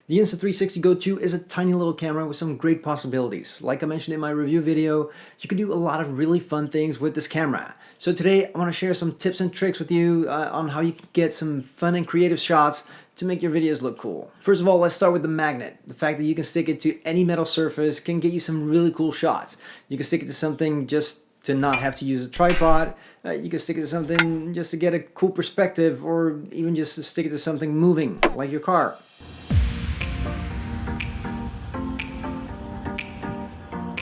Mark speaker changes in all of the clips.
Speaker 1: The Insta360 Go2 is a tiny little camera with some great possibilities. Like I mentioned in my review video, you can do a lot of really fun things with this camera. So today I want to share some tips and tricks with you on how you can get some fun and creative shots to make your videos look cool. First of all, let's start with the magnet. The fact that you can stick it to any metal surface can get you some really cool shots. You can stick it to something just to not have to use a tripod. You can stick it to something just to get a cool perspective, or even just to stick it to something moving, like your car.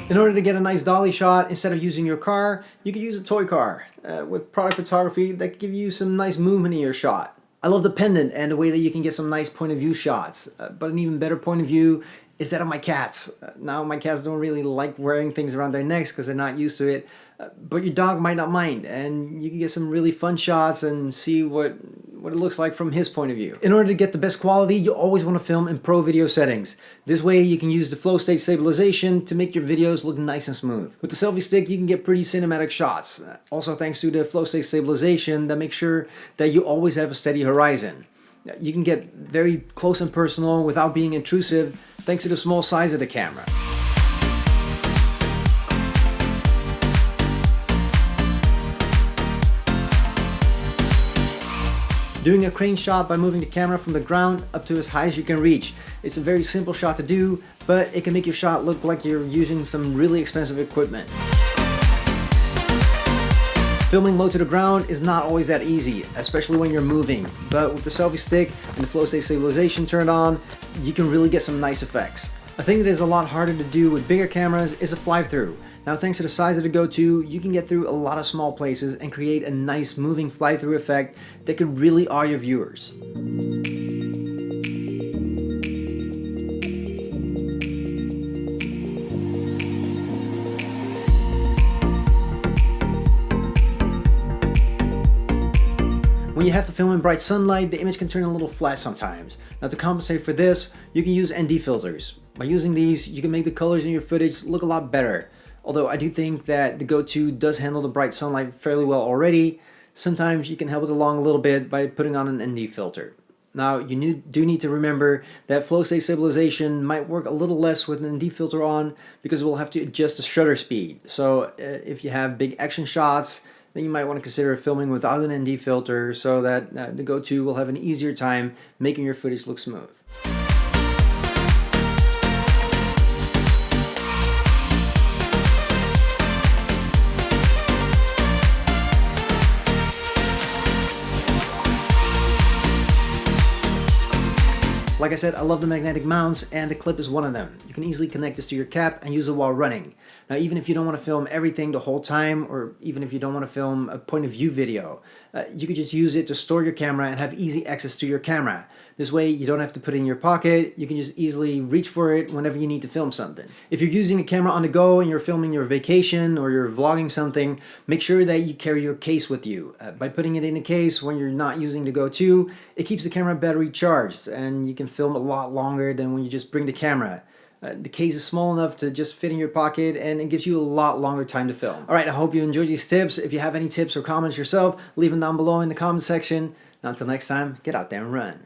Speaker 1: In order to get a nice dolly shot, instead of using your car, you could use a toy car. With product photography, that can give you some nice movement in your shot. I love the pendant and the way that you can get some nice point of view shots. But an even better point of view is that of my cats. Now my cats don't really like wearing things around their necks because they're not used to it. But your dog might not mind, and you can get some really fun shots and see what it looks like from his point of view. In order to get the best quality, you always want to film in pro video settings. This way you can use the flow state stabilization to make your videos look nice and smooth. With the selfie stick you can get pretty cinematic shots. Also thanks to the flow state stabilization that makes sure that you always have a steady horizon. You can get very close and personal without being intrusive thanks to the small size of the camera. Doing a crane shot by moving the camera from the ground up to as high as you can reach. It's a very simple shot to do, but it can make your shot look like you're using some really expensive equipment. Filming low to the ground is not always that easy, especially when you're moving, but with the selfie stick and the flow state stabilization turned on, you can really get some nice effects. A thing that is a lot harder to do with bigger cameras is a fly-through. Now thanks to the size of the Go2, you can get through a lot of small places and create a nice moving fly-through effect that could really awe your viewers. When you have to film in bright sunlight, the image can turn a little flat sometimes. Now to compensate for this, you can use ND filters. By using these, you can make the colors in your footage look a lot better. Although I do think that the Go2 does handle the bright sunlight fairly well already, sometimes you can help it along a little bit by putting on an ND filter. Now you do need to remember that flow state stabilization might work a little less with an ND filter on because we'll have to adjust the shutter speed. So if you have big action shots, then you might want to consider filming without an ND filter so that the Go2 will have an easier time making your footage look smooth. Like I said, I love the magnetic mounts, and the clip is one of them. You can easily connect this to your cap and use it while running. Now even if you don't want to film everything the whole time, or even if you don't want to film a point of view video, you could just use it to store your camera and have easy access to your camera. This way you don't have to put it in your pocket, you can just easily reach for it whenever you need to film something. If you're using a camera on the go and you're filming your vacation or you're vlogging something, make sure that you carry your case with you. By putting it in a case when you're not using the Go2, it keeps the camera battery charged and you can film a lot longer than when you just bring the camera. The case is small enough to just fit in your pocket, and it gives you a lot longer time to film. Alright, I hope you enjoyed these tips. If you have any tips or comments yourself, leave them down below in the comment section. Now until next time, get out there and run.